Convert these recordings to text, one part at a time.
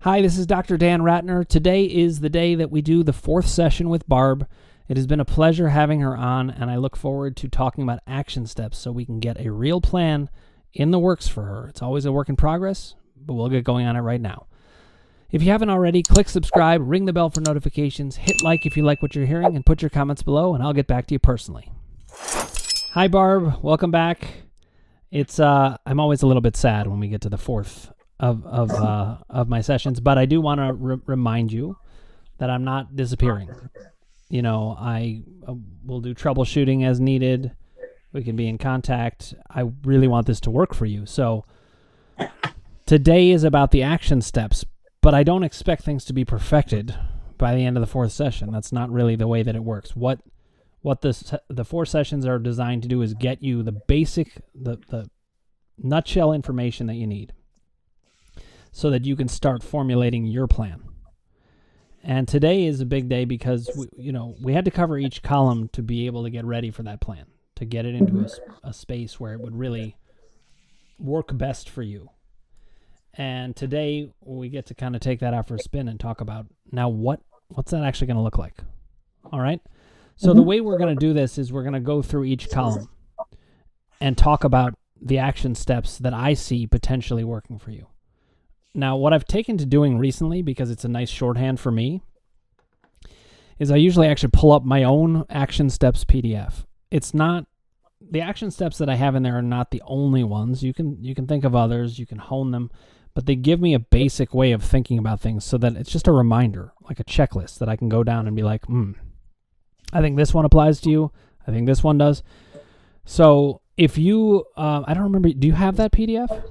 Hi, this is Dr. Dan Ratner. Today is the day that we do the 4th session with Barb. It has been a pleasure having her on, and I look forward to talking about action steps so we can get a real plan in the works for her. It's always a work in progress, but we'll get going on it right now. If you haven't already, click subscribe, ring the bell for notifications, hit like if you like what you're hearing, and put your comments below, and I'll get back to you personally. Hi, Barb. Welcome back. I'm always a little bit sad when we get to the 4th of my sessions, but I do want to remind you that I'm not disappearing. You know, I will do troubleshooting as needed. We can be in contact. I really want this to work for you. So today is about the action steps, but I don't expect things to be perfected by the end of the 4th session. That's not really the way that it works. What the 4 sessions are designed to do is get you the basic, the nutshell information that you need, so that you can start formulating your plan. And today is a big day because we had to cover each column to be able to get ready for that plan, to get it into a space where it would really work best for you. And today we get to kind of take that out for a spin and talk about, now what's that actually going to look like? All right. So the way we're going to do this is we're going to go through each column and talk about the action steps that I see potentially working for you. Now, what I've taken to doing recently, because it's a nice shorthand for me, is I usually actually pull up my own action steps PDF. It's not, the action steps that I have in there are not the only ones. You can think of others, you can hone them, but they give me a basic way of thinking about things so that it's just a reminder, like a checklist that I can go down and be like, I think this one applies to you. I think this one does. So if you, I don't remember, do you have that PDF?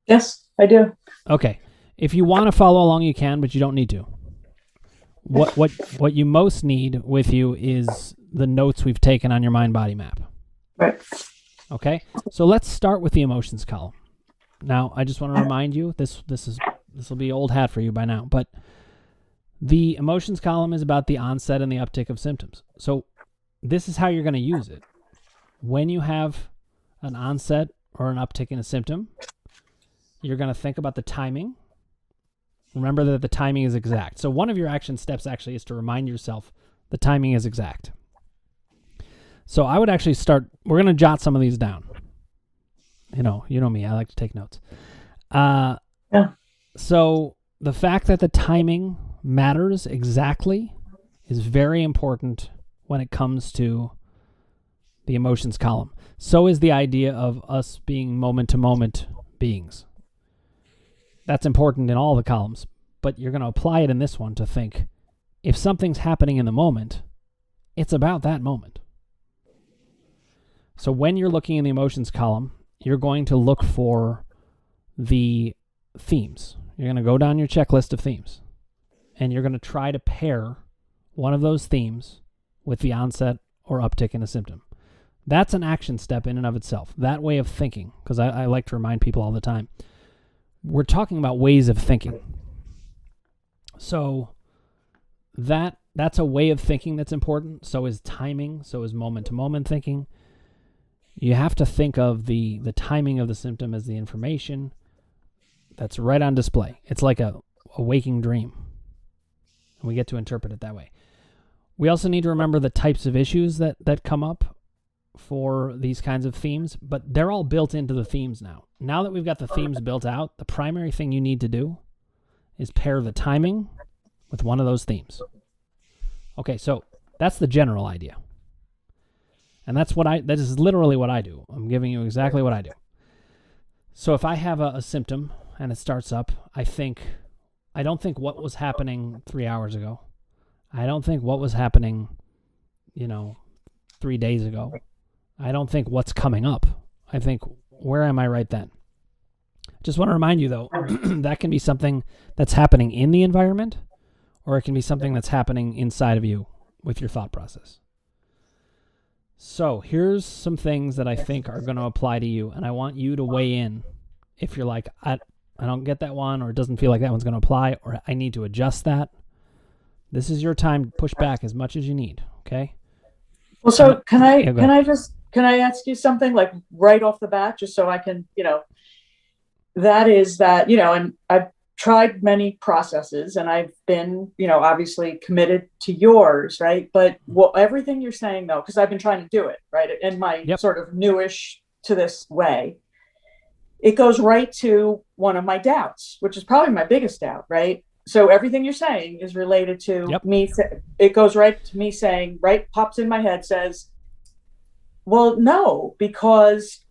Yes, I do. Okay. If you want to follow along, you can, but you don't need to. What you most need with you is the notes we've taken on your mind-body map. Right. Okay. So let's start with the emotions column. Now, I just want to remind you, this will be old hat for you by now, but the emotions column is about the onset and the uptick of symptoms. So this is how you're going to use it. When you have an onset or an uptick in a symptom, you're going to think about the timing. Remember that the timing is exact. So one of your action steps actually is to remind yourself the timing is exact. So I would actually start, we're going to jot some of these down. You know me, I like to take notes. Yeah. So the fact that the timing matters exactly is very important when it comes to the emotions column. So is the idea of us being moment-to-moment beings. That's important in all the columns, but you're going to apply it in this one to think, if something's happening in the moment, it's about that moment. So when you're looking in the emotions column, you're going to look for the themes. You're going to go down your checklist of themes, and you're going to try to pair one of those themes with the onset or uptick in a symptom. That's an action step in and of itself, that way of thinking, because I like to remind people all the time. We're talking about ways of thinking. So that's a way of thinking that's important. So is timing, so is moment-to-moment thinking. You have to think of the timing of the symptom as the information that's right on display. It's like a waking dream, and we get to interpret it that way. We also need to remember the types of issues that come up for these kinds of themes, but they're all built into the themes now. Now that we've got the themes built out, the primary thing you need to do is pair the timing with one of those themes. Okay, so that's the general idea. And that is literally what I do. I'm giving you exactly what I do. So if I have a symptom and it starts up, I don't think what was happening 3 hours ago. I don't think what was happening, 3 days ago. I don't think what's coming up. I think, where am I right then? Just want to remind you, though, that can be something that's happening in the environment, or it can be something that's happening inside of you with your thought process. So here's some things that I think are going to apply to you, and I want you to weigh in if you're like, I don't get that one, or it doesn't feel like that one's going to apply, or I need to adjust that. This is your time to push back as much as you need, okay? Well, so can I ask you something, like, right off the bat, just so I can, that is that, and I've tried many processes, and I've been, obviously committed to yours, right? But everything you're saying, though, because I've been trying to do it, right, in my sort of newish to this way, it goes right to one of my doubts, which is probably my biggest doubt, right? So everything you're saying is related to me. It goes right to me saying, right, pops in my head, says, well, no, because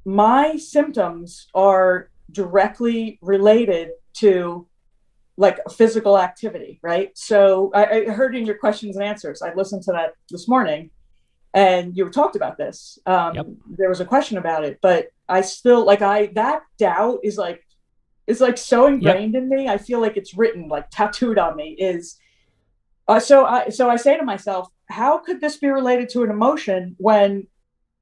my symptoms are directly related to like a physical activity, right? So I heard in your questions and answers, I listened to that this morning, and you talked about this. There was a question about it, but I still that doubt is like, it's like so ingrained in me. I feel like it's written, like tattooed on me. So I say to myself, how could this be related to an emotion when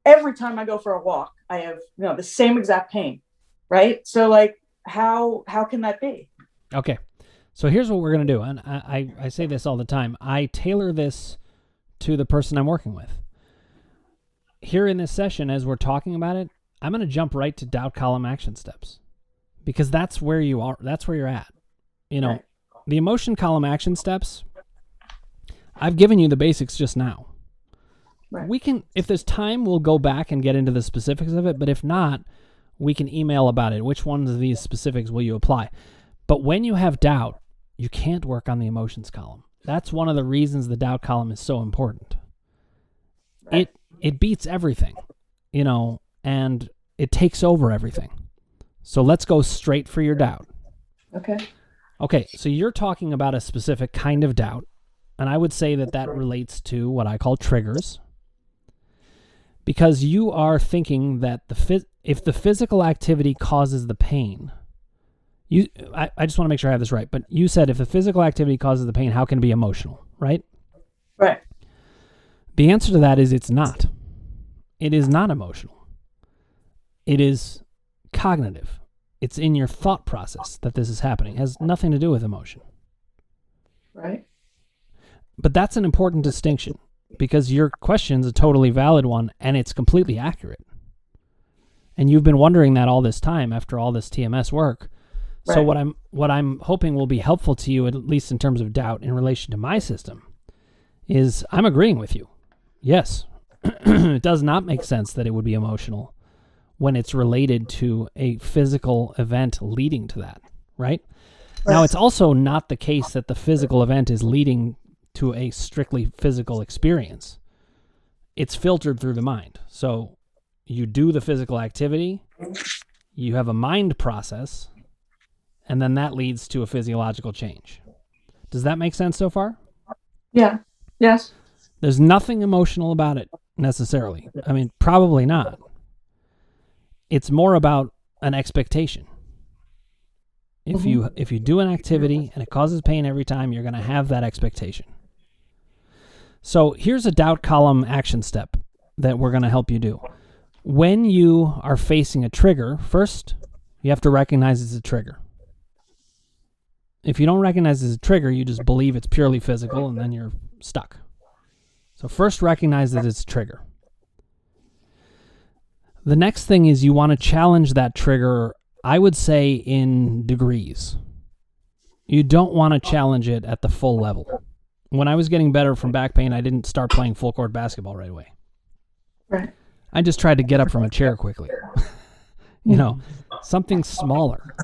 every time I go for a walk, I have, the same exact pain, right? So like, how can that be? Okay. So here's what we're going to do. And I say this all the time. I tailor this to the person I'm working with. Here in this session, as we're talking about it, I'm going to jump right to doubt column action steps, because that's where you are. That's where you're at. Right. The emotion column action steps, I've given you the basics just now. Right. We can, if there's time, we'll go back and get into the specifics of it. But if not, we can email about it. Which ones of these specifics will you apply? But when you have doubt, you can't work on the emotions column. That's one of the reasons the doubt column is so important. Right. It beats everything, and it takes over everything. So let's go straight for your doubt. Okay, so you're talking about a specific kind of doubt, and I would say that relates to what I call triggers, because you are thinking that if the physical activity causes the pain, I just want to make sure I have this right, but you said if the physical activity causes the pain, how can it be emotional, right? Right. The answer to that is it's not. It is not emotional. It is cognitive. It's in your thought process that this is happening. It has nothing to do with emotion. Right. But that's an important distinction, because your question's a totally valid one, and it's completely accurate. And you've been wondering that all this time after all this TMS work. Right. So what I'm hoping will be helpful to you, at least in terms of doubt in relation to my system, is I'm agreeing with you. Yes, it does not make sense that it would be emotional when it's related to a physical event leading to that, right? Now, it's also not the case that the physical event is leading to a strictly physical experience. It's filtered through the mind. So you do the physical activity, you have a mind process, and then that leads to a physiological change. Does that make sense so far? Yeah. Yes. There's nothing emotional about it necessarily. I mean, probably not. It's more about an expectation. If you do an activity and it causes pain every time, you're going to have that expectation. So here's a doubt column action step that we're going to help you do. When you are facing a trigger, first, you have to recognize it's a trigger. If you don't recognize it's a trigger, you just believe it's purely physical, and then you're stuck. So first, recognize that it's a trigger. The next thing is you want to challenge that trigger, I would say, in degrees. You don't want to challenge it at the full level. When I was getting better from back pain, I didn't start playing full court basketball right away. Right. I just tried to get up from a chair quickly. Something smaller.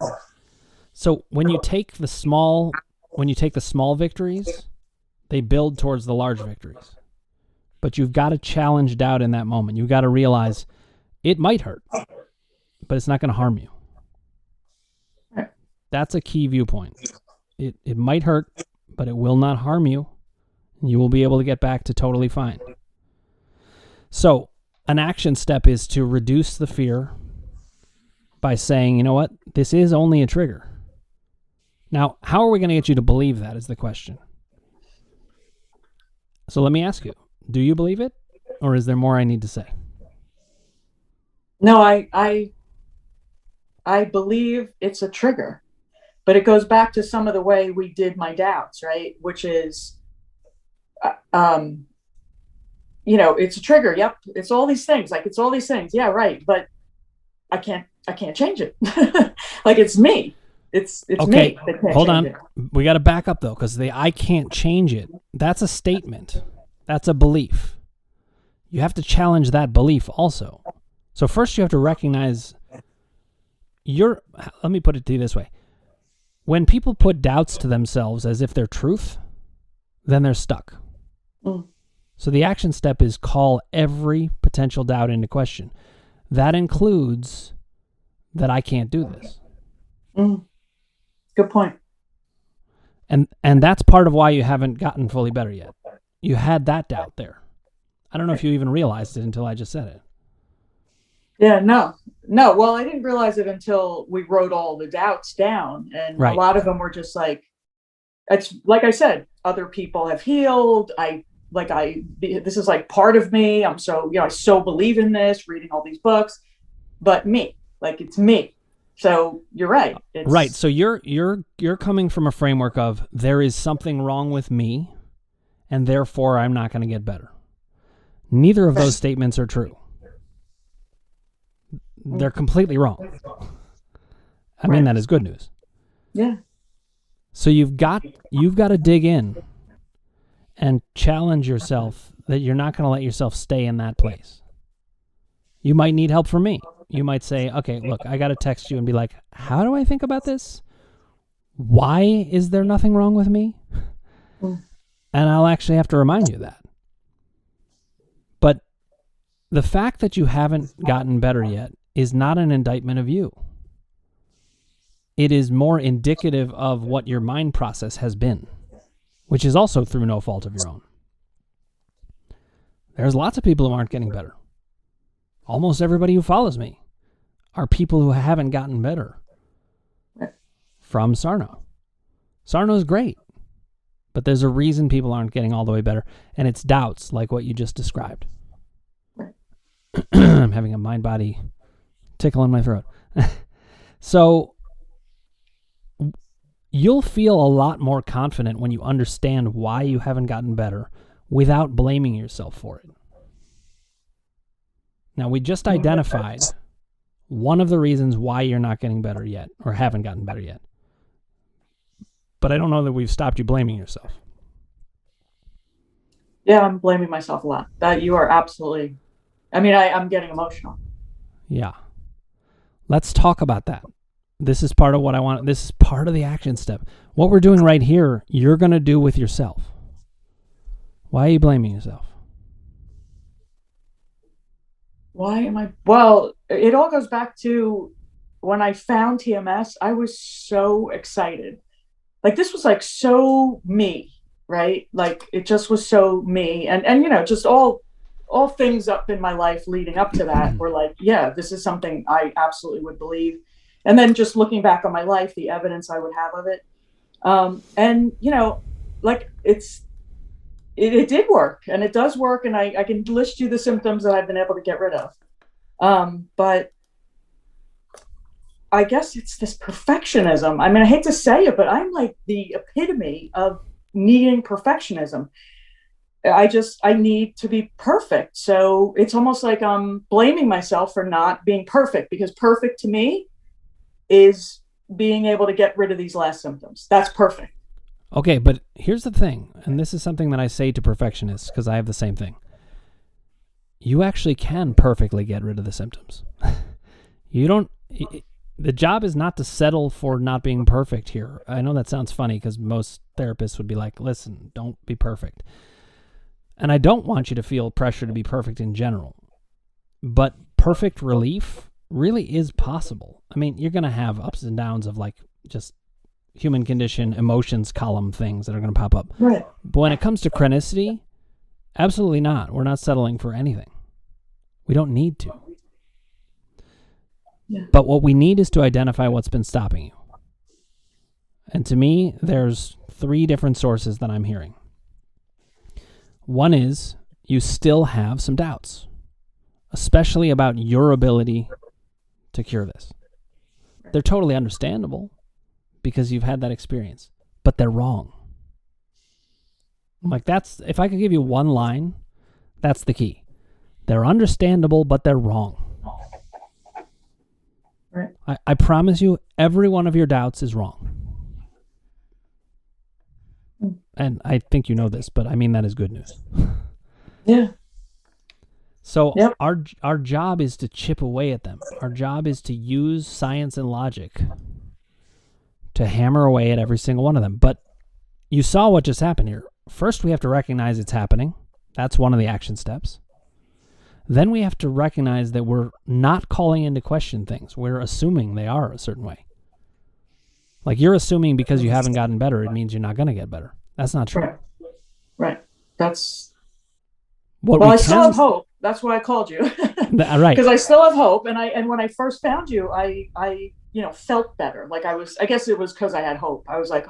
So when you take the small victories, they build towards the large victories. But you've got to challenge doubt in that moment. You've got to realize it might hurt, but it's not going to harm you. That's a key viewpoint. It might hurt, but it will not harm you. You will be able to get back to totally fine. So an action step is to reduce the fear by saying, you know what, this is only a trigger. Now, how are we going to get you to believe that is the question. So let me ask you, do you believe it, or is there more I need to say? No, I believe it's a trigger, but it goes back to some of the way we did my doubts, right? Which is, it's a trigger. Yep. It's all these things. It's all these things. Yeah, right. But I can't change it. Like, it's me. It's Okay, me that can't hold change on. it. We got to back up, though, because the I can't change it, that's a statement. That's a belief. You have to challenge that belief also. So first you have to recognize let me put it to you this way. When people put doubts to themselves as if they're truth, then they're stuck. Mm. So the action step is call every potential doubt into question. That includes that I can't do this. Mm. Good point. And that's part of why you haven't gotten fully better yet. You had that doubt there. I don't know if you even realized it until I just said it. Yeah, no. Well, I didn't realize it until we wrote all the doubts down. And Right. a lot of them were just like, it's like I said, other people have healed. This is like part of me. I'm so, I so believe in this, reading all these books, but me, like it's me. So you're right. Right. So you're coming from a framework of there is something wrong with me, and therefore I'm not going to get better. Neither of those statements are true. They're completely wrong. I mean that is good news. Yeah. So you've got to dig in and challenge yourself that you're not going to let yourself stay in that place. You might need help from me. You might say, okay, look, I got to text you and be like, how do I think about this? Why is there nothing wrong with me? And I'll actually have to remind you of that. But the fact that you haven't gotten better yet is not an indictment of you. It is more indicative of what your mind process has been, which is also through no fault of your own. There's lots of people who aren't getting better. Almost everybody who follows me are people who haven't gotten better from Sarno. Sarno's great, but there's a reason people aren't getting all the way better, and it's doubts like what you just described. I'm having a mind-body tickle in my throat. So you'll feel a lot more confident when you understand why you haven't gotten better without blaming yourself for it. Now, we just identified one of the reasons why you're not getting better yet, or haven't gotten better yet. But I don't know that we've stopped you blaming yourself. Yeah, I'm blaming myself a lot. That you are absolutely, I'm getting emotional. Yeah. Let's talk about that. This is part of what I want. This is part of the action step. What we're doing right here, you're going to do with yourself. Why are you blaming yourself? Why am I? Well, it all goes back to when I found TMS, I was so excited. Like this was like so me, right? Like it just was so me. And just all things up in my life leading up to that were like, yeah, this is something I absolutely would believe. And then just looking back on my life, the evidence I would have of it. Like it did work, and it does work, and I can list you the symptoms that I've been able to get rid of. But I guess it's this perfectionism. I hate to say it, but I'm like the epitome of needing perfectionism. I need to be perfect. So it's almost like I'm blaming myself for not being perfect, because perfect to me is being able to get rid of these last symptoms. That's perfect. Okay, but here's the thing, and this is something that I say to perfectionists because I have the same thing. You actually can perfectly get rid of the symptoms. The job is not to settle for not being perfect here. I know that sounds funny because most therapists would be like, listen, don't be perfect. And I don't want you to feel pressure to be perfect in general. But perfect relief really is possible. You're going to have ups and downs of like just human condition, emotions column things that are going to pop up. Right. But when it comes to chronicity, absolutely not. We're not settling for anything. We don't need to. Yeah. But what we need is to identify what's been stopping you. And to me, there's 3 different sources that I'm hearing. One is you still have some doubts, especially about your ability to cure this. They're totally understandable because you've had that experience, but they're wrong. Like if I could give you one line, that's the key. They're understandable, but they're wrong. Right. I promise you, every one of your doubts is wrong. And I think you know this, but I mean that is good news. Yeah. So our job is to chip away at them. Our job is to use science and logic to hammer away at every single one of them. But you saw what just happened here. First, we have to recognize it's happening. That's one of the action steps. Then we have to recognize that we're not calling into question things. We're assuming they are a certain way. Like you're assuming because you haven't gotten better, it means you're not going to get better. That's not true. Right. That's what I still have hope. That's why I called you. Right. Because I still have hope. And when I first found you, I felt better. Like I guess it was because I had hope. I was like,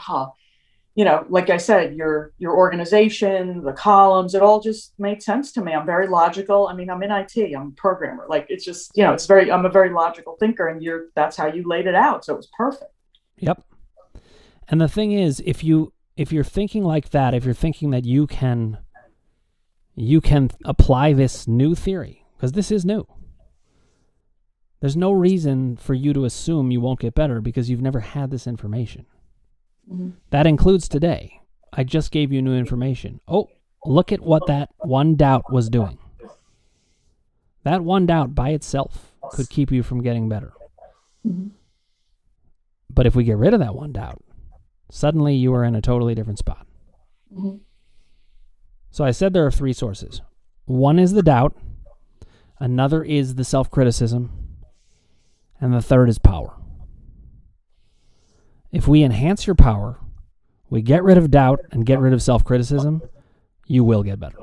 like I said, your organization, the columns, it all just made sense to me. I'm very logical. I mean, I'm in IT, I'm a programmer. Like it's just, I'm a very logical thinker, and that's how you laid it out. So it was perfect. Yep. And the thing is, if you're thinking like that, if you're thinking that you can apply this new theory, because this is new, there's no reason for you to assume you won't get better because you've never had this information. Mm-hmm. That includes today. I just gave you new information. Oh, look at what that one doubt was doing. That one doubt by itself could keep you from getting better. Mm-hmm. But if we get rid of that one doubt, suddenly you are in a totally different spot. Mm-hmm. So I said there are three sources. One is the doubt, another is the self-criticism, and the third is power. If we enhance your power, we get rid of doubt and get rid of self-criticism, you will get better.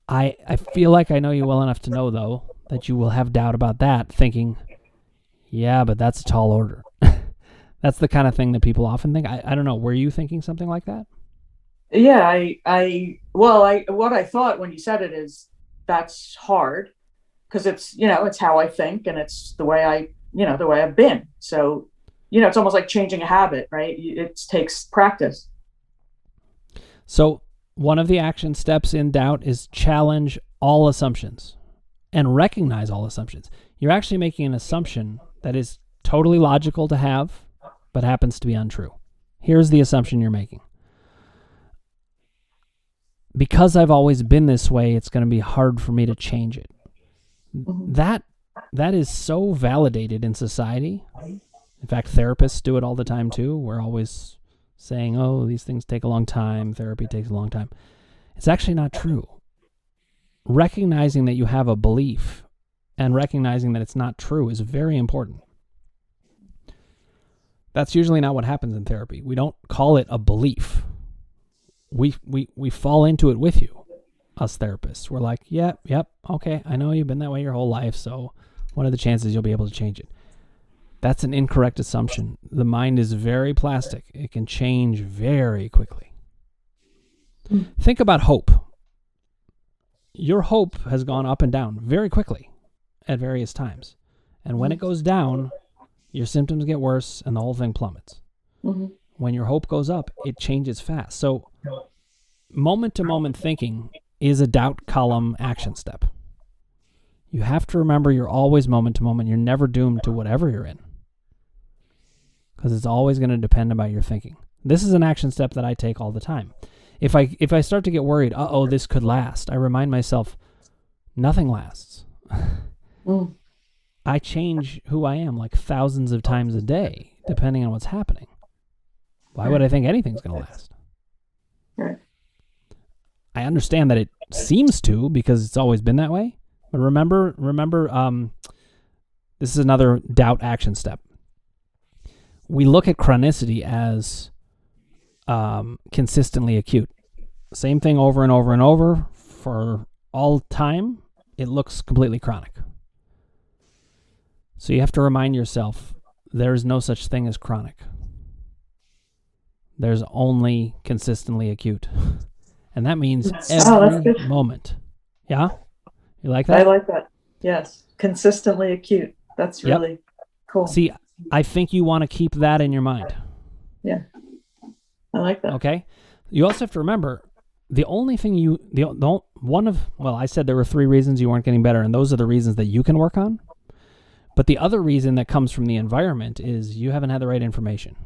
I feel like I know you well enough to know, though, that you will have doubt about that, thinking, yeah, but that's a tall order. That's the kind of thing that people often think. I don't know. Were you thinking something like that? Yeah, what I thought when you said it is that's hard because it's how I think and it's the way I've been. So, it's almost like changing a habit, right? It takes practice. So one of the action steps in doubt is challenge all assumptions and recognize all assumptions. You're actually making an assumption that is totally logical to have, but happens to be untrue. Here's the assumption you're making. Because I've always been this way, it's going to be hard for me to change it. Mm-hmm. That is so validated in society. In fact, therapists do it all the time too. We're always saying, oh, these things take a long time. Therapy takes a long time. It's actually not true. Recognizing that you have a belief and recognizing that it's not true is very important. That's usually not what happens in therapy. We don't call it a belief. We fall into it with you, us therapists. We're like, yep, okay, I know you've been that way your whole life, so what are the chances you'll be able to change it? That's an incorrect assumption. The mind is very plastic. It can change very quickly. Think about hope. Your hope has gone up and down very quickly at various times. And when it goes down, your symptoms get worse and the whole thing plummets. Mm-hmm. When your hope goes up, it changes fast. So moment-to-moment thinking is a doubt column action step. You have to remember you're always moment-to-moment. You're never doomed to whatever you're in, because it's always going to depend about your thinking. This is an action step that I take all the time. If I start to get worried, this could last, I remind myself, nothing lasts. I change who I am like thousands of times a day, depending on what's happening. Why would I think anything's going to last? Right. I understand that it seems to, because it's always been that way. But remember, this is another doubt action step. We look at chronicity as consistently acute. Same thing over and over and over for all time. It looks completely chronic. So you have to remind yourself there's no such thing as chronic. There's only consistently acute. And that means every moment. Yeah? You like that? I like that. Yes. Consistently acute. That's really cool. See, I think you want to keep that in your mind. Yeah. I like that. Okay? You also have to remember, the only thing I said there were 3 reasons you weren't getting better, and those are the reasons that you can work on. But the other reason that comes from the environment is you haven't had the right information.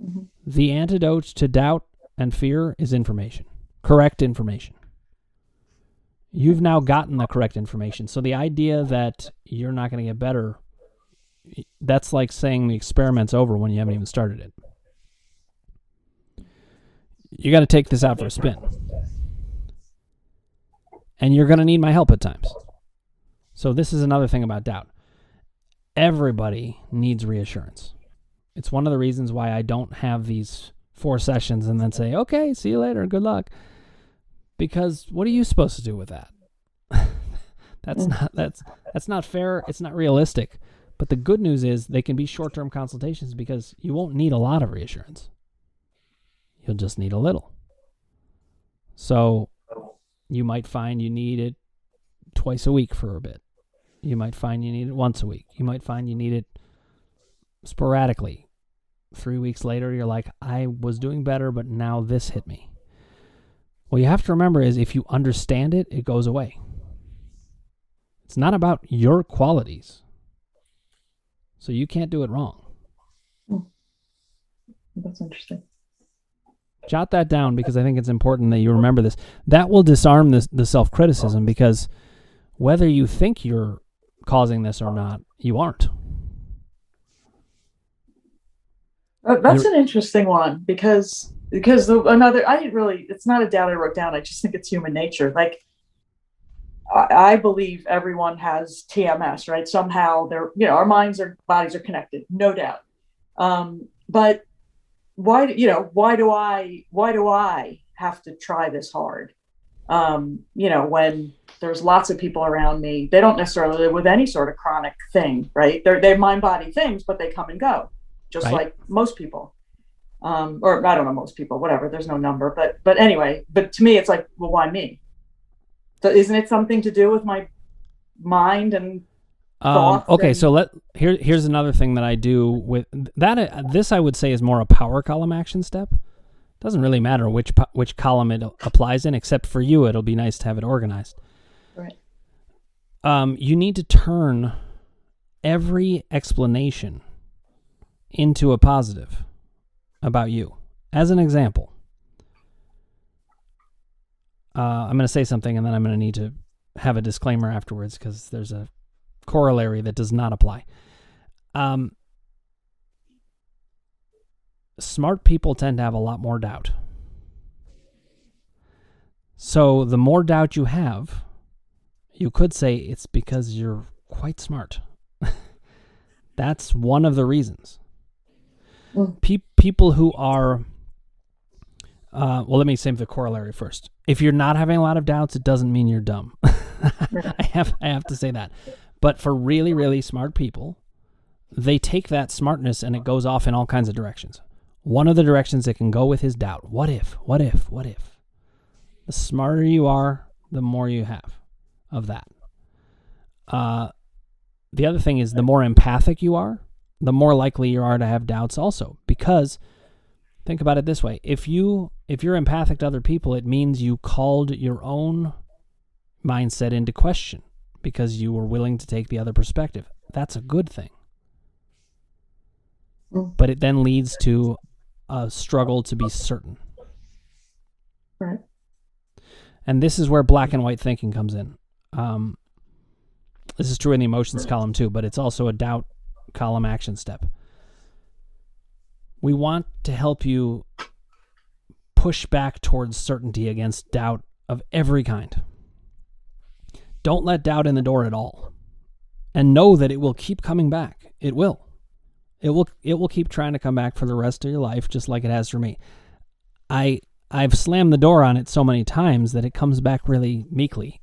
Mm-hmm. The antidote to doubt and fear is information, correct information. You've now gotten the correct information. So the idea that you're not going to get better, that's like saying the experiment's over when you haven't even started it. You got to take this out for a spin. And you're going to need my help at times. So this is another thing about doubt. Everybody needs reassurance. It's one of the reasons why I don't have these 4 sessions and then say, okay, see you later, good luck. Because what are you supposed to do with that? That's not fair. It's not realistic. But the good news is they can be short-term consultations because you won't need a lot of reassurance. You'll just need a little. So you might find you need it twice a week for a bit. You might find you need it once a week. You might find you need it sporadically. 3 weeks later, you're like, I was doing better, but now this hit me. What you have to remember is if you understand it, it goes away. It's not about your qualities. So you can't do it wrong. That's interesting. Jot that down because I think it's important that you remember this. That will disarm the self-criticism because whether you think you're causing this or not, you aren't. That's an interesting one because it's not a doubt I wrote down. I just think it's human nature. Like, I believe everyone has TMS, right? Somehow our minds or bodies are connected, no doubt. But why do I have to try this hard? When there's lots of people around me, they don't necessarily live with any sort of chronic thing, right? They're mind-body things, but they come and go, just right. Like most people. Or I don't know, most people, whatever, there's no number, but anyway, but to me, it's like, well, why me? So isn't it something to do with my mind and thoughts? Okay, so here's another thing that I do with that. This I would say is more a power column action step. Doesn't really matter which column it applies in, except for you, it'll be nice to have it organized. Right. You need to turn every explanation into a positive about you. As an example, I'm going to say something and then I'm going to need to have a disclaimer afterwards because there's a corollary that does not apply. Smart people tend to have a lot more doubt. So the more doubt you have, you could say it's because you're quite smart. That's one of the reasons. People who are... let me say the corollary first. If you're not having a lot of doubts, it doesn't mean you're dumb. I have to say that. But for really, really smart people, they take that smartness and it goes off in all kinds of directions. One of the directions it can go with is doubt. What if? The smarter you are, the more you have of that. The other thing is the more empathic you are, the more likely you are to have doubts also. Because think about it this way. If you're empathic to other people, it means you called your own mindset into question because you were willing to take the other perspective. That's a good thing. But it then leads to a struggle to be certain. Right. And this is where black and white thinking comes in. This is true in the emotions column too, but it's also a doubt column action step. We want to help you push back towards certainty against doubt of every kind. Don't let doubt in the door at all. And know that it will keep coming back. It will. It will keep trying to come back for the rest of your life, just like it has for me. I've slammed the door on it so many times that it comes back really meekly.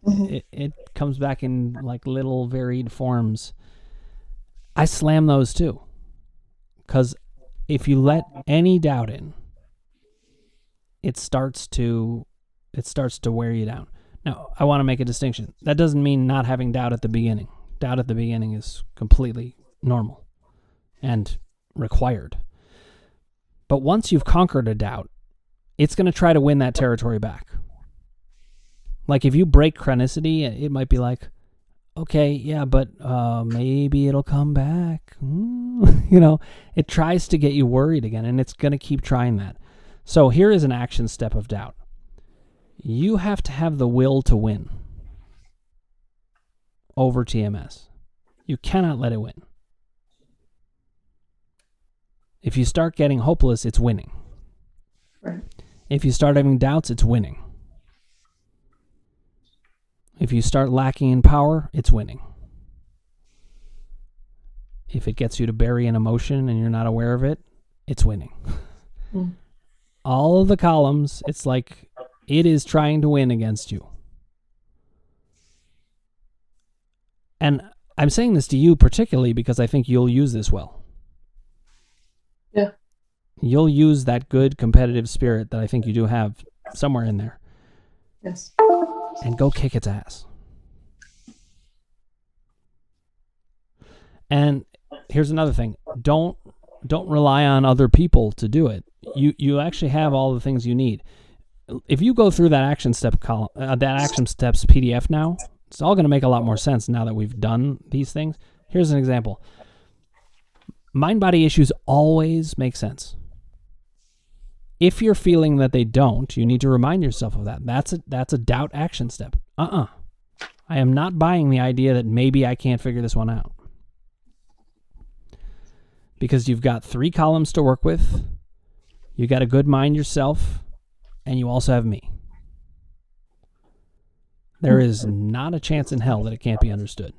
Mm-hmm. It comes back in like little varied forms. I slam those too. Because if you let any doubt in, it starts to wear you down. Now, I want to make a distinction. That doesn't mean not having doubt at the beginning. Doubt at the beginning is completely normal and required. But once you've conquered a doubt, it's going to try to win that territory back. Like if you break chronicity, it might be like, okay, yeah, but maybe it'll come back. It tries to get you worried again, and it's going to keep trying that. So here is an action step of doubt. You have to have the will to win over TMS. You cannot let it win. If you start getting hopeless, it's winning. Right. If you start having doubts, it's winning. If you start lacking in power, it's winning. If it gets you to bury an emotion and you're not aware of it, it's winning. All of the columns, it's like it is trying to win against you. And I'm saying this to you particularly because I think you'll use this well. Yeah. You'll use that good competitive spirit that I think you do have somewhere in there. Yes. And go kick its ass. And here's another thing. Don't rely on other people to do it. You actually have all the things you need. If you go through that action step column, that action steps PDF now, it's all going to make a lot more sense now that we've done these things. Here's an example. Mind-body issues always make sense. If you're feeling that they don't, you need to remind yourself of that. That's a doubt action step. I am not buying the idea that maybe I can't figure this one out. Because you've got 3 columns to work with. You got a good mind yourself, and you also have me. There is not a chance in hell that it can't be understood.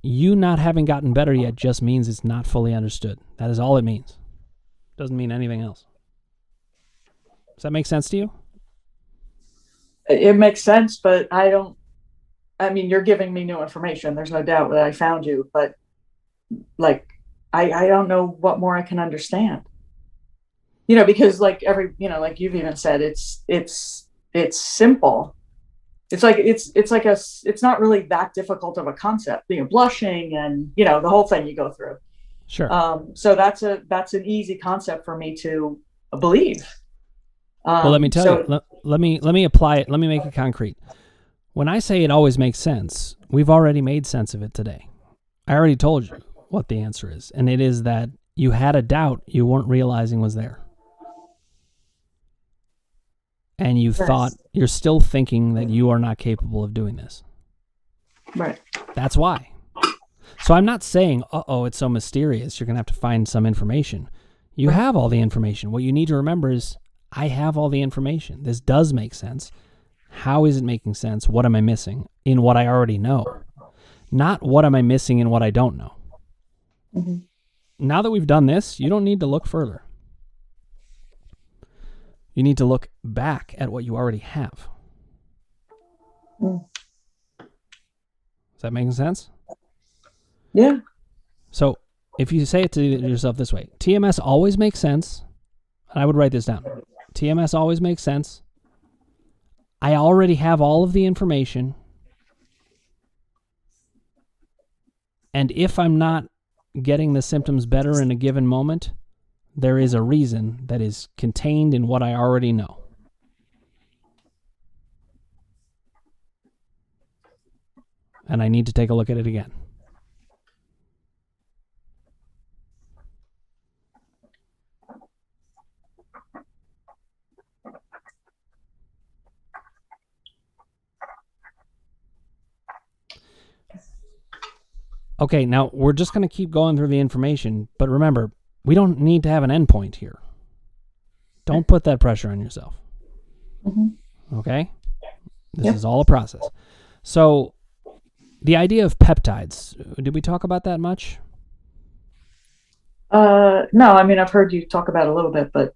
You not having gotten better yet just means it's not fully understood. That is all it means. Doesn't mean anything else. Does that make sense to you? It makes sense, but you're giving me new information. There's no doubt that I found you, but like, I don't know what more I can understand. Because like like you've even said, it's simple. It's like it's not really that difficult of a concept, blushing and the whole thing you go through. Sure. So that's an easy concept for me to believe. Well, let me tell you. Let me apply it. Let me make it concrete. When I say it always makes sense, we've already made sense of it today. I already told you what the answer is, and it is that you had a doubt you weren't realizing was there. And you thought, you're still thinking that you are not capable of doing this. Right. That's why. So I'm not saying, it's so mysterious, you're going to have to find some information. You have all the information. What you need to remember is, I have all the information. This does make sense. How is it making sense? What am I missing in what I already know? Not what am I missing in what I don't know. Mm-hmm. Now that we've done this, you don't need to look further. You need to look back at what you already have. Is that making sense? Yeah. So if you say it to yourself this way, TMS always makes sense, and I would write this down. TMS always makes sense. I already have all of the information. And if I'm not getting the symptoms better in a given moment, there is a reason that is contained in what I already know. And I need to take a look at it again. Okay, now we're just going to keep going through the information, but remember, we don't need to have an endpoint here. Don't put that pressure on yourself. Mm-hmm. Okay? This is all a process. So, the idea of peptides, did we talk about that much? No, I've heard you talk about it a little bit, but...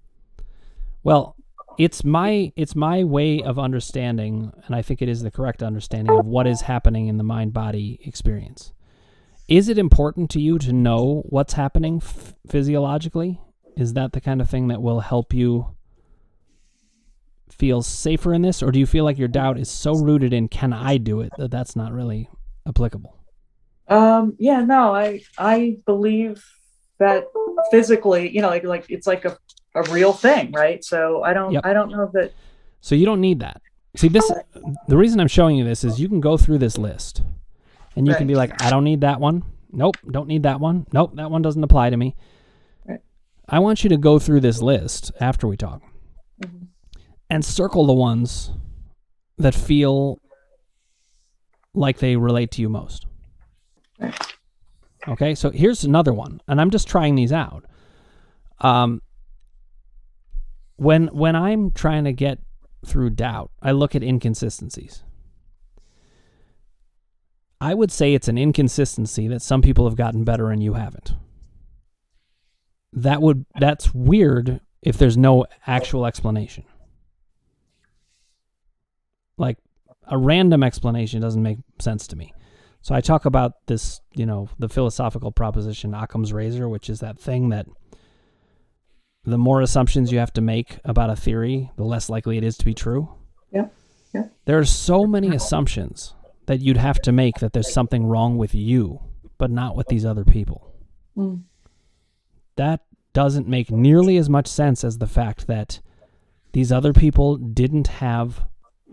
Well, it's my way of understanding, and I think it is the correct understanding of what is happening in the mind-body experience. Is it important to you to know what's happening physiologically? Is that the kind of thing that will help you feel safer in this? Or do you feel like your doubt is so rooted in, can I do it, that that's not really applicable? I believe that physically, like it's like a real thing, right? So I don't know that. So you don't need that. See, the reason I'm showing you this is you can go through this list and you can be like, I don't need that one. Nope, don't need that one. Nope, that one doesn't apply to me. Right. I want you to go through this list after we talk and circle the ones that feel like they relate to you most. Right. Okay, so here's another one, and I'm just trying these out. When I'm trying to get through doubt, I look at inconsistencies. I would say it's an inconsistency that some people have gotten better and you haven't. That's weird if there's no actual explanation. Like a random explanation doesn't make sense to me. So I talk about this, the philosophical proposition Occam's razor, which is that thing that the more assumptions you have to make about a theory, the less likely it is to be true. Yeah. There are so many assumptions that you'd have to make that there's something wrong with you, but not with these other people. That doesn't make nearly as much sense as the fact that these other people didn't have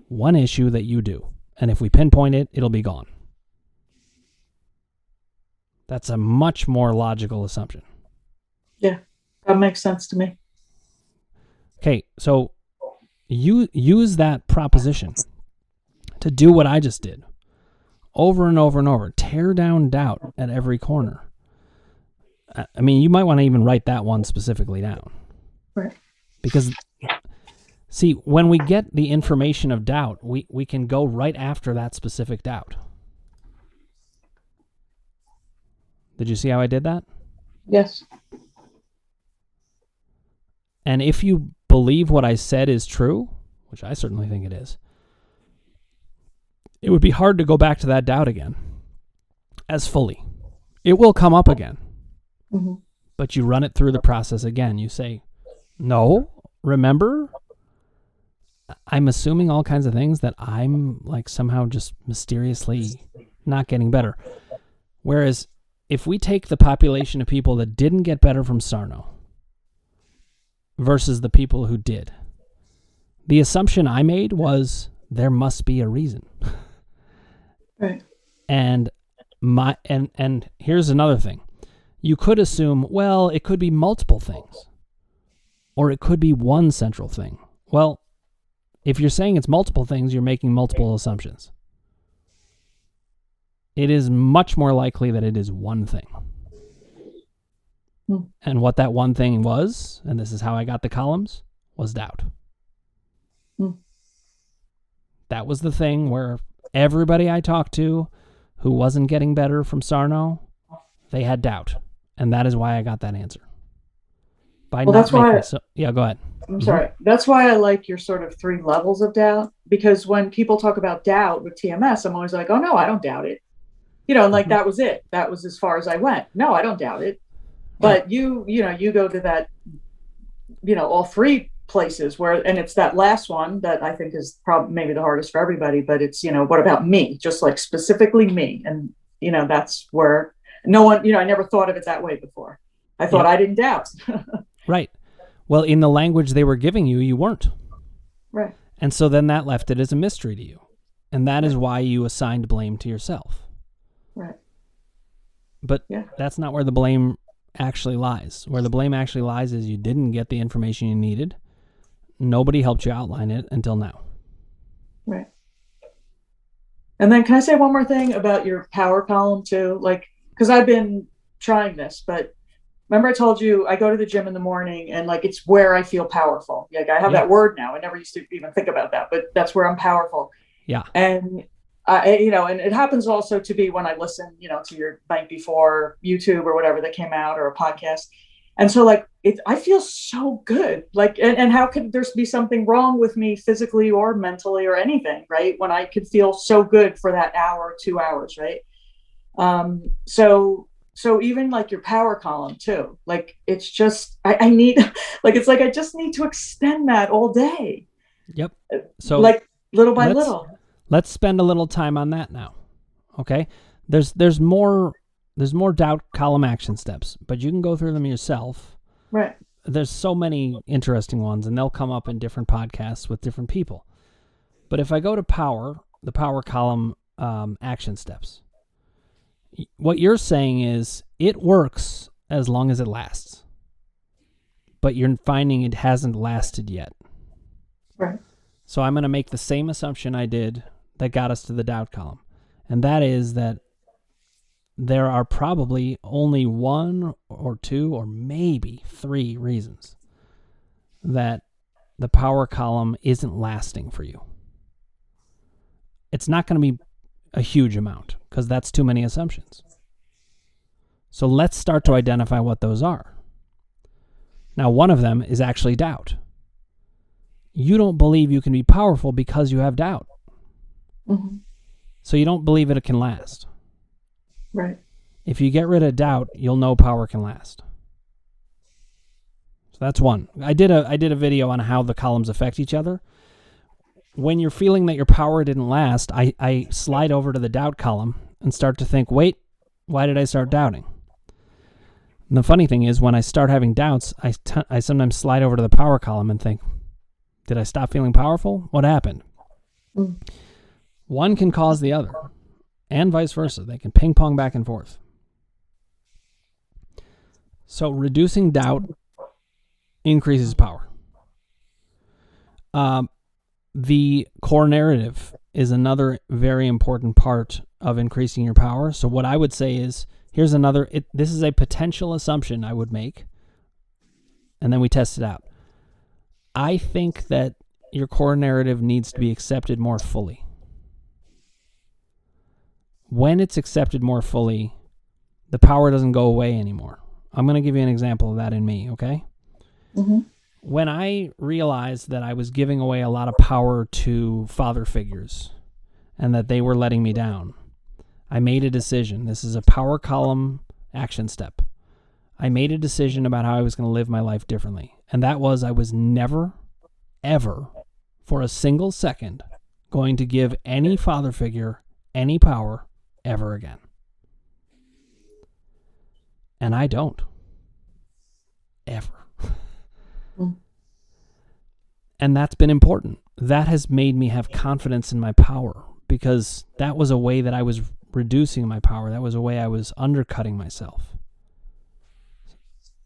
one issue that you do. And if we pinpoint it, it'll be gone. That's a much more logical assumption. Yeah, that makes sense to me. Okay, so you use that proposition to do what I just did. Over and over and over. Tear down doubt at every corner. I mean, you might want to even write that one specifically down. Right. Because, see, when we get the information of doubt, we can go right after that specific doubt. Did you see how I did that? Yes. And if you believe what I said is true, which I certainly think it is, it would be hard to go back to that doubt again as fully. It will come up again. But you run it through the process again. You say, no, remember, I'm assuming all kinds of things that I'm like somehow just mysteriously not getting better. Whereas if we take the population of people that didn't get better from Sarno versus the people who did, the assumption I made was there must be a reason. Right. And here's another thing. You could assume, well, it could be multiple things, or it could be one central thing. Well, if you're saying it's multiple things, you're making multiple assumptions. It is much more likely that it is one thing. And what that one thing was, and this is how I got the columns, was doubt. That was the thing where everybody I talked to who wasn't getting better from Sarno, they had doubt. And that is why I got that answer. Go ahead. I'm sorry. That's why I like your sort of 3 levels of doubt, because when people talk about doubt with TMS, I'm always like, oh no, I don't doubt it. And like that was it. That was as far as I went. No, I don't doubt it. But you go to that, all 3 places where, and it's that last one that I think is probably maybe the hardest for everybody, but it's, what about me? Just like specifically me. And, that's where no one, I never thought of it that way before. I thought I didn't doubt. Right. Well, in the language they were giving you, you weren't. Right. And so then that left it as a mystery to you. And that is why you assigned blame to yourself. Right. But that's not where the blame actually lies. Where the blame actually lies is you didn't get the information you needed. Nobody helped you outline it until now. Right. And then can I say one more thing about your power column too? Like, because I've been trying this, but remember I told you I go to the gym in the morning and like it's where I feel powerful. Like I have that word now. I never used to even think about that, but that's where I'm powerful. Yeah. And and it happens also to be when I listen, to your night before YouTube or whatever that came out or a podcast. And so like I feel so good. Like, and how could there be something wrong with me physically or mentally or anything, right? When I could feel so good for that hour, 2 hours, right? So even like your power column too, like it's just, I need, like, it's like, I just need to extend that all day. Yep. So like little by little. Let's spend a little time on that now. Okay. There's more There's more doubt column action steps, but you can go through them yourself. Right. There's so many interesting ones, and they'll come up in different podcasts with different people. But if I go to power, the power column action steps, what you're saying is it works as long as it lasts. But you're finding it hasn't lasted yet. Right. So I'm going to make the same assumption I did that got us to the doubt column. And that is that there are probably only 1 or 2 or maybe 3 reasons that the power column isn't lasting for you. It's not going to be a huge amount because that's too many assumptions. So let's start to identify what those are. Now, one of them is actually doubt. You don't believe you can be powerful because you have doubt. Mm-hmm. So you don't believe it can last. Right. If you get rid of doubt, you'll know power can last. So that's one. I did a video on how the columns affect each other. When you're feeling that your power didn't last, I slide over to the doubt column and start to think, wait, why did I start doubting? And the funny thing is, when I start having doubts, I sometimes slide over to the power column and think, did I stop feeling powerful? What happened? Mm. One can cause the other, and vice versa. They can ping pong back and forth. So reducing doubt increases power. The core narrative is another very important part of increasing your power. So what I would say is, here's another, this is a potential assumption I would make, and then we test it out. I think that your core narrative needs to be accepted more fully. When it's accepted more fully, the power doesn't go away anymore. I'm going to give you an example of that in me, okay? Mm-hmm. When I realized that I was giving away a lot of power to father figures and that they were letting me down, I made a decision. This is a power column action step. I made a decision about how I was going to live my life differently. And that was, I was never, ever, for a single second, going to give any father figure any power ever again. And I don't. Ever. Mm. And that's been important. That has made me have confidence in my power, because that was a way that I was reducing my power. That was a way I was undercutting myself.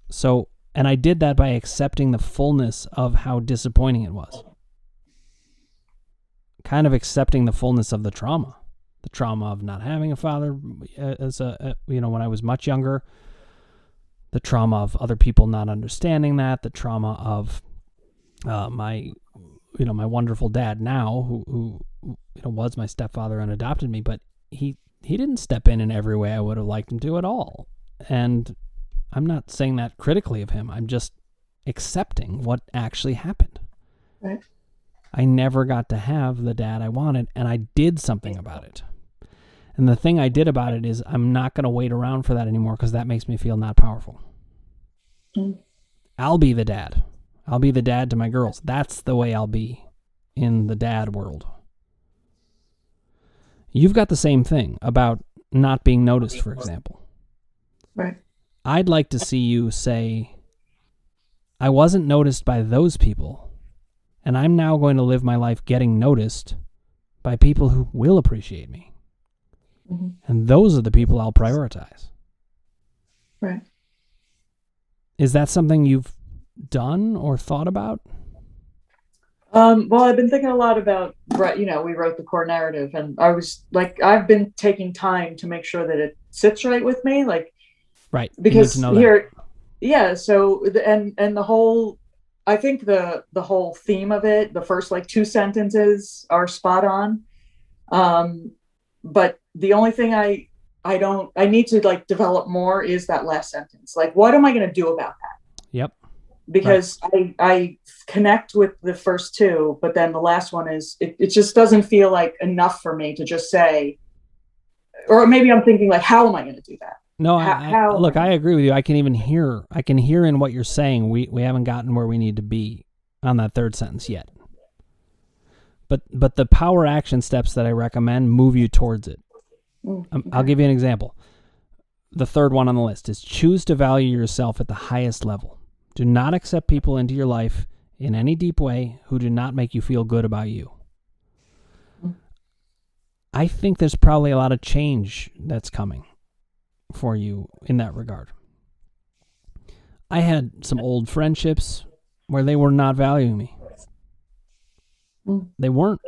So, and I did that by accepting the fullness of how disappointing it was. Kind of accepting the fullness of the trauma of not having a father when I was much younger, the trauma of other people not understanding that, the trauma of my wonderful dad now, who was my stepfather and adopted me, but he didn't step in every way I would have liked him to at all. And I'm not saying that critically of him. I'm just accepting what actually happened. Right. I never got to have the dad I wanted, and I did something about it. And the thing I did about it is I'm not going to wait around for that anymore, because that makes me feel not powerful. Mm. I'll be the dad. I'll be the dad to my girls. That's the way I'll be in the dad world. You've got the same thing about not being noticed, for example. Right. I'd like to see you say, I wasn't noticed by those people, and I'm now going to live my life getting noticed by people who will appreciate me. Mm-hmm. And those are the people I'll prioritize. Right. Is that something you've done or thought about? Well, I've been thinking a lot about, we wrote the core narrative, and I was like, I've been taking time to make sure that it sits right with me. Right. Because here, yeah. So, and the whole, I think the whole theme of it, the first 2 sentences are spot on. But the only thing I need to develop more is that last sentence. What am I going to do about that? Yep. Because right. I connect with the first 2, but then the last one is, it just doesn't feel like enough for me to just say, or maybe I'm thinking how am I going to do that? No, I agree with you. I can hear in what you're saying. We haven't gotten where we need to be on that 3rd sentence yet. But the power action steps that I recommend move you towards it. Okay. I'll give you an example. the third one on the list is choose to value yourself at the highest level. Do not accept people into your life in any deep way who do not make you feel good about you. I think there's probably a lot of change that's coming for you in that regard. I had some old friendships where they were not valuing me. They weren't.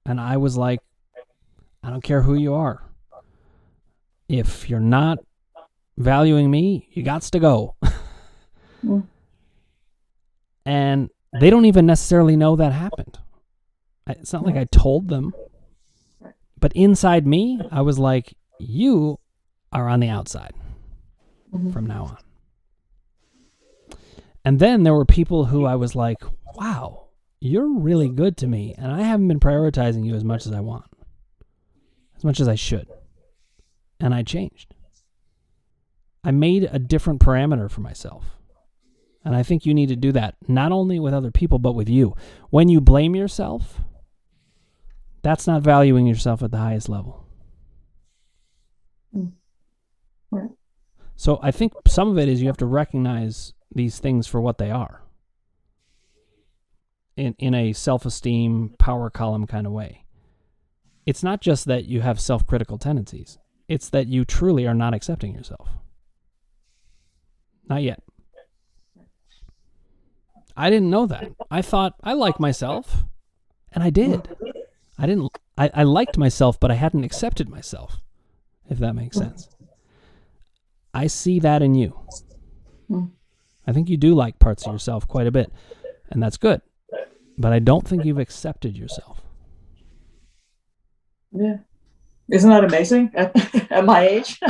And I was like, I don't care who you are. If you're not valuing me, you gots to go. And they don't even necessarily know that happened. It's not like I told them. But inside me, I was like, you are on the outside from now on. And then there were people who I was like, wow, you're really good to me. And I haven't been prioritizing you as much as I want, as much as I should. And I changed. I made a different parameter for myself. And I think you need to do that, not only with other people, but with you. When you blame yourself, that's not valuing yourself at the highest level. Right. So I think some of it is you have to recognize these things for what they are in a self-esteem, power column kind of way. It's not just that you have self-critical tendencies. It's that you truly are not accepting yourself. Not yet. I didn't know that. I thought I like myself, and I did. I liked myself, but I hadn't accepted myself, if that makes sense. I see that in you. I think you do like parts of yourself quite a bit, and that's good. But I don't think you've accepted yourself. Yeah. Isn't that amazing at my age?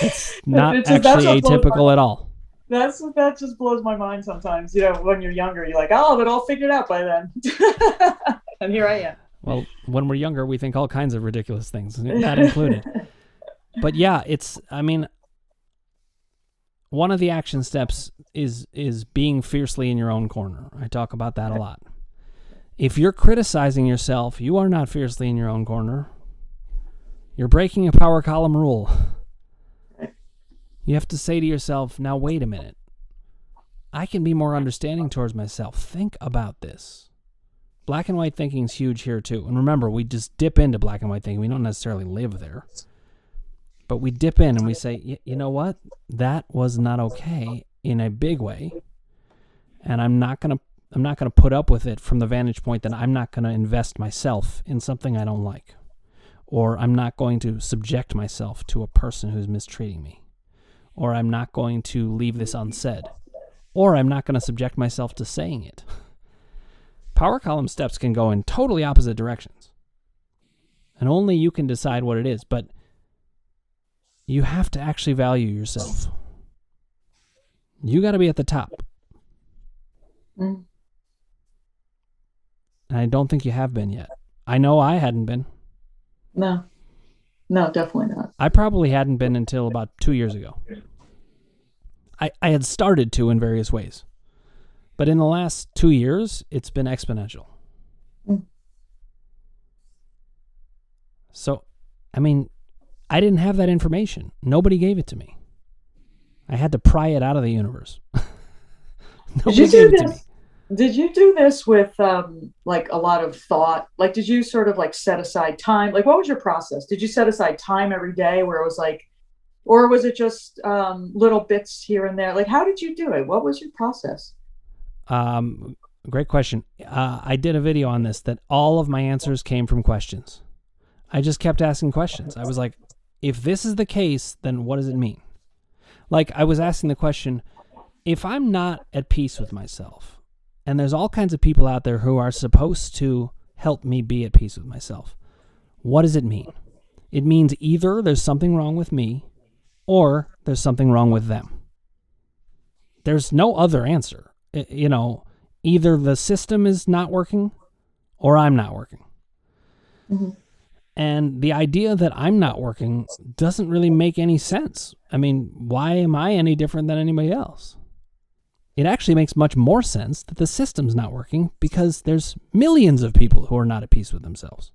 It's not actually atypical at all. That just blows my mind sometimes. You know, when you're younger, you're like, oh, I'll have it all figured out by then. And here I am. Well, when we're younger, we think all kinds of ridiculous things, that included. But yeah, one of the action steps is being fiercely in your own corner. I talk about that a lot. If you're criticizing yourself, you are not fiercely in your own corner. You're breaking a power column rule. You have to say to yourself, now wait a minute. I can be more understanding towards myself. Think about this. Black and white thinking is huge here too. And remember, we just dip into black and white thinking. We don't necessarily live there. But we dip in and we say, you know what? That was not okay in a big way. And I'm not going to put up with it from the vantage point that I'm not going to invest myself in something I don't like. Or I'm not going to subject myself to a person who's mistreating me. Or I'm not going to leave this unsaid. Or I'm not going to subject myself to saying it. Power column steps can go in totally opposite directions. And only you can decide what it is. But you have to actually value yourself. You got to be at the top. And I don't think you have been yet. I know I hadn't been. No, definitely not. I probably hadn't been until about 2 years ago. I had started to in various ways. But in the last 2 years, it's been exponential. So, I I didn't have that information. Nobody gave it to me. I had to pry it out of the universe. Nobody gave it to me. Did you do this with like a lot of thought? Like, did you sort of like set aside time? Like, what was your process? Did you set aside time every day where it was like, or was it just little bits here and there? Like, how did you do it? What was your process? Great question. I did a video on this that all of my answers came from questions. I just kept asking questions. I was like, if this is the case, then what does it mean? Like, I was asking the question, if I'm not at peace with myself, and there's all kinds of people out there who are supposed to help me be at peace with myself, what does it mean? It means either there's something wrong with me, or there's something wrong with them. There's no other answer. Either the system is not working, or I'm not working. And the idea that I'm not working doesn't really make any sense. Why am I any different than anybody else? It actually makes much more sense that the system's not working because there's millions of people who are not at peace with themselves.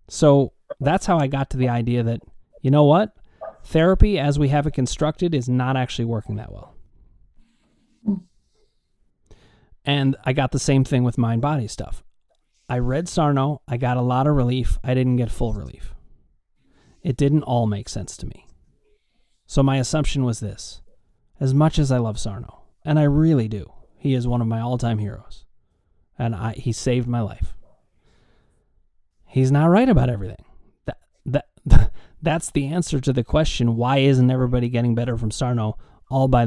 So that's how I got to the idea that you know what? Therapy, as we have it constructed, is not actually working that well. And I got the same thing with mind-body stuff. I read Sarno. I got a lot of relief. I didn't get full relief. It didn't all make sense to me. So my assumption was this. As much as I love Sarno, and I really do, he is one of my all-time heroes. And he saved my life. He's not right about everything. That's the answer to the question, why isn't everybody getting better from Sarno all by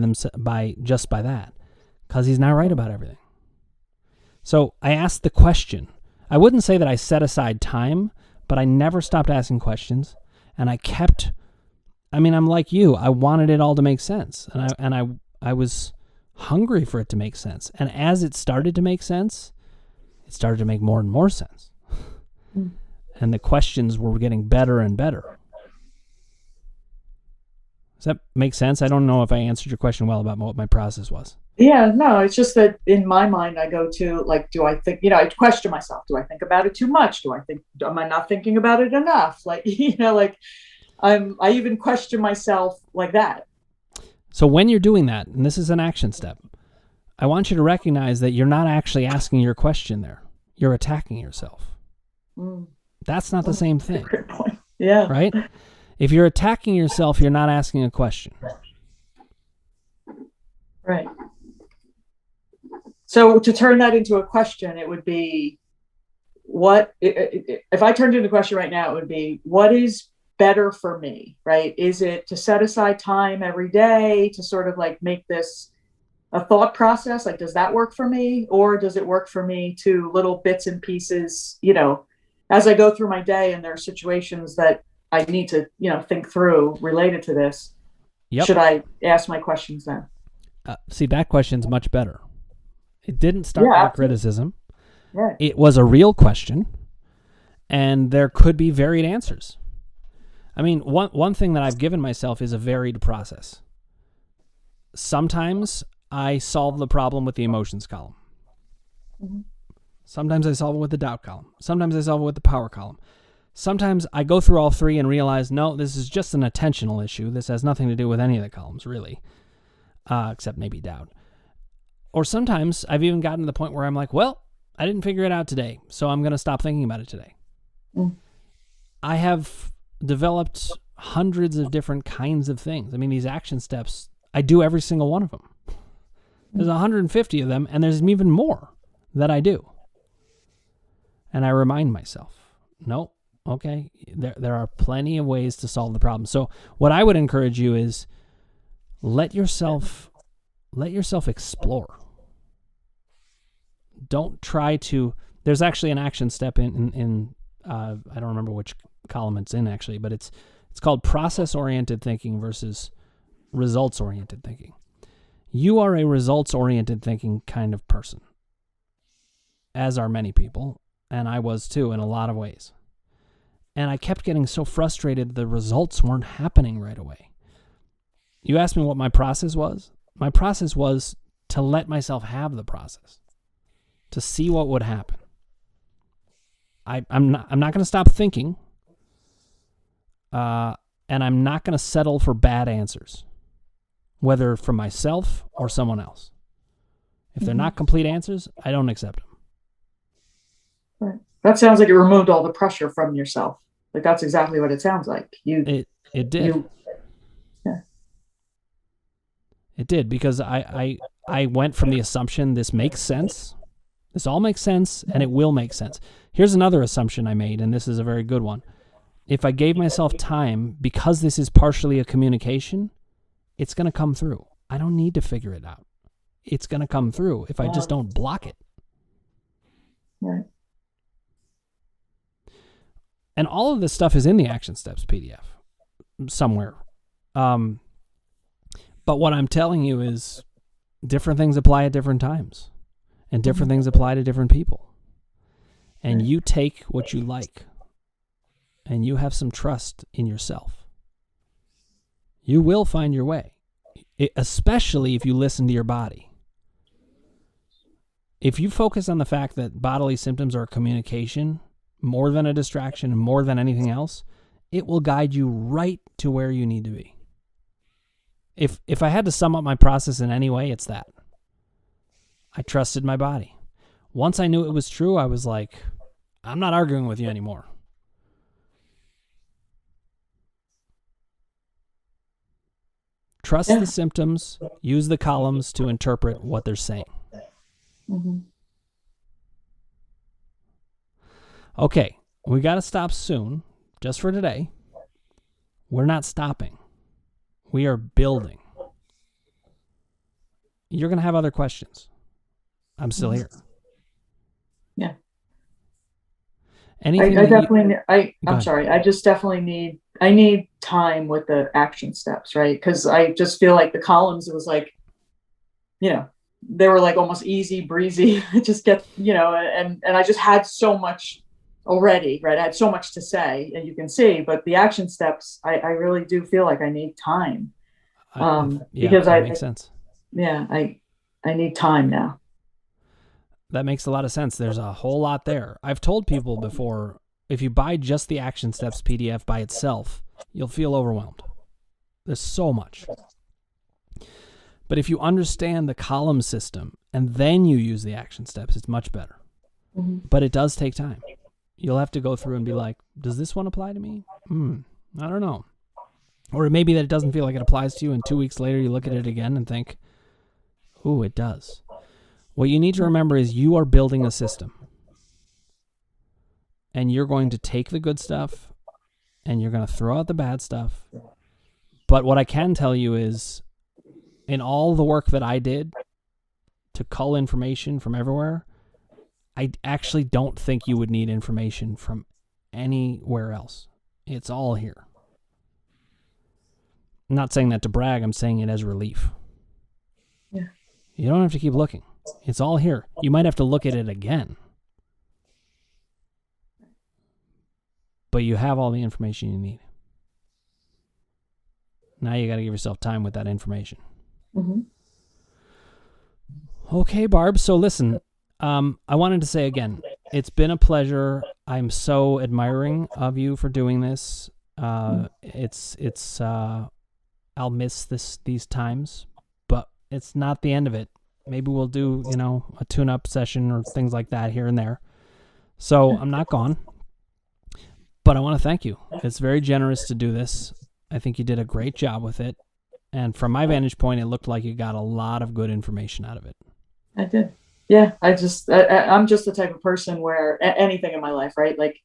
just by that? Because he's not right about everything. So I asked the question. I wouldn't say that I set aside time, but I never stopped asking questions, and I'm like you. I wanted it all to make sense, and I was hungry for it to make sense. And as it started to make sense, it started to make more and more sense. And the questions were getting better and better. Does that make sense? I don't know if I answered your question well about what my process was. Yeah, no, it's just that in my mind, I go to like, do I think, I question myself. Do I think about it too much? Am I not thinking about it enough? Like, like I even question myself like that. So when you're doing that, and this is an action step, I want you to recognize that you're not actually asking your question there. You're attacking yourself. That's not the same thing. Great point. Yeah. Right? If you're attacking yourself, you're not asking a question. Right. So to turn that into a question, it would be, if I turned it into a question right now, it would be, what is better for me, right? Is it to set aside time every day to sort of like make this a thought process? Like, does that work for me? Or does it work for me to little bits and pieces, as I go through my day and there are situations that I need to, think through related to this. Yep. Should I ask my questions then? See, that question's much better. It didn't start with a criticism. Right. It was a real question, and there could be varied answers. I mean, one thing that I've given myself is a varied process. Sometimes I solve the problem with the emotions column. Mm-hmm. Sometimes I solve it with the doubt column. Sometimes I solve it with the power column. Sometimes I go through all three and realize, no, this is just an attentional issue. This has nothing to do with any of the columns, really, except maybe doubt. Or sometimes I've even gotten to the point where I'm like, well, I didn't figure it out today, so I'm going to stop thinking about it today. I have developed hundreds of different kinds of things. I mean, these action steps, I do every single one of them. There's 150 of them, and there's even more that I do. And I remind myself, no, okay, there are plenty of ways to solve the problem. So what I would encourage you is let yourself explore. Don't try to, there's actually an action step in I don't remember which column it's in actually, but it's called process-oriented thinking versus results-oriented thinking. You are a results-oriented thinking kind of person, as are many people, and I was too in a lot of ways. And I kept getting so frustrated the results weren't happening right away. You asked me what my process was? My process was to let myself have the process, to see what would happen. I'm not going to stop thinking, and I'm not going to settle for bad answers, whether from myself or someone else. If they're not complete answers, I don't accept them. Right. That sounds like it removed all the pressure from yourself. Like that's exactly what it sounds like. It did. It did, because I went from the assumption this makes sense. This all makes sense, and it will make sense. Here's another assumption I made, and this is a very good one. If I gave myself time, because this is partially a communication, it's going to come through. I don't need to figure it out. It's going to come through if I just don't block it. Right. And all of this stuff is in the Action Steps PDF somewhere. But what I'm telling you is different things apply at different times, and different things apply to different people. And you take what you like, and you have some trust in yourself. You will find your way, especially if you listen to your body. If you focus on the fact that bodily symptoms are a communication more than a distraction, more than anything else, it will guide you right to where you need to be. If I had to sum up my process in any way, it's that. I trusted my body. Once I knew it was true, I was like, I'm not arguing with you anymore. Trust the symptoms, use the columns to interpret what they're saying. Mm-hmm. Okay, we got to stop soon, just for today. We're not stopping. We are building. You're going to have other questions. I'm still here. Yeah. Anything I'm sorry. I just definitely need time with the action steps, right? Because I just feel like the columns, it was like, they were like almost easy breezy. Just get, and I just had so much already, right? I had so much to say, and you can see, but the action steps, I really do feel like I need time. Because that makes sense. Yeah, I need time now. That makes a lot of sense. There's a whole lot there. I've told people before, if you buy just the Action Steps PDF by itself, you'll feel overwhelmed. There's so much. But if you understand the column system and then you use the action steps, it's much better. Mm-hmm. But it does take time. You'll have to go through and be like, does this one apply to me? I don't know. Or it may be that it doesn't feel like it applies to you, and 2 weeks later you look at it again and think, ooh, it does. What you need to remember is you are building a system. And you're going to take the good stuff and you're going to throw out the bad stuff. But what I can tell you is, in all the work that I did to cull information from everywhere, I actually don't think you would need information from anywhere else. It's all here. I'm not saying that to brag. I'm saying it as relief. Yeah. You don't have to keep looking. It's all here. You might have to look at it again. But you have all the information you need. Now you got to give yourself time with that information. Mm-hmm. Okay, Barb. So listen, I wanted to say again, it's been a pleasure. I'm so admiring of you for doing this. I'll miss these times, but it's not the end of it. Maybe we'll do, a tune-up session or things like that here and there. So I'm not gone, but I want to thank you. It's very generous to do this. I think you did a great job with it. And from my vantage point, it looked like you got a lot of good information out of it. I did. Yeah. I'm just the type of person where anything in my life, right? Like,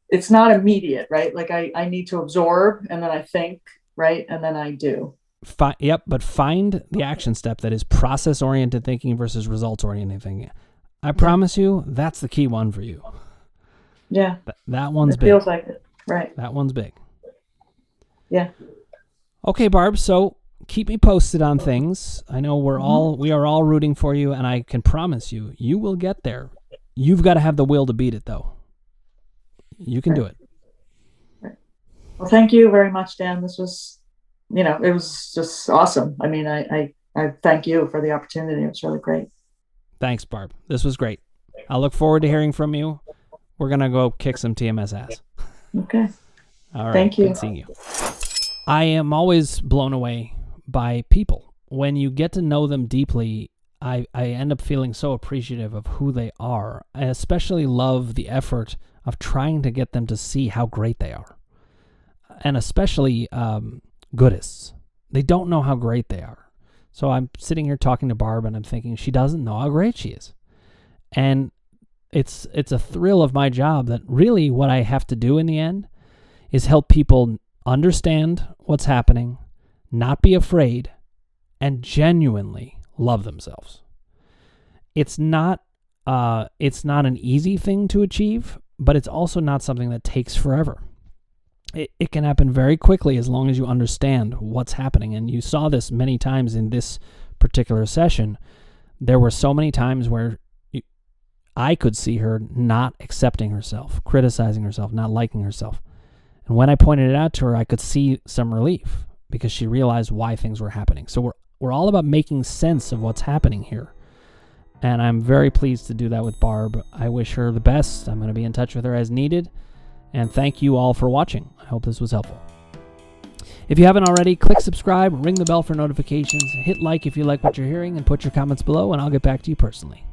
it's not immediate, right? Like I need to absorb, and then I think, right? And then I do. But find the action step that is process-oriented thinking versus results-oriented thinking. I promise you, that's the key one for you. Yeah. That one's big. Feels like it. Right. That one's big. Yeah. Okay, Barb, so keep me posted on things. I know we are all rooting for you, and I can promise you, you will get there. You've got to have the will to beat it, though. You can do it. Right. Well, thank you very much, Dan. This was, it was just awesome. I mean, I thank you for the opportunity. It was really great. Thanks, Barb. This was great. I look forward to hearing from you. We're going to go kick some TMS ass. Okay. All right. Thank you. Good seeing you. I am always blown away by people. When you get to know them deeply, I end up feeling so appreciative of who they are. I especially love the effort of trying to get them to see how great they are. And especially goodists. They don't know how great they are. So I'm sitting here talking to Barb, and I'm thinking she doesn't know how great she is. And it's a thrill of my job that really what I have to do in the end is help people understand what's happening, not be afraid, and genuinely love themselves. It's not an easy thing to achieve, but it's also not something that takes forever. It can happen very quickly as long as you understand what's happening. And you saw this many times in this particular session. There were so many times where I could see her not accepting herself, criticizing herself, not liking herself. And when I pointed it out to her, I could see some relief because she realized why things were happening. So we're all about making sense of what's happening here. And I'm very pleased to do that with Barb. I wish her the best. I'm going to be in touch with her as needed. And thank you all for watching. I hope this was helpful. If you haven't already, click subscribe, ring the bell for notifications, hit like if you like what you're hearing, and put your comments below, and I'll get back to you personally.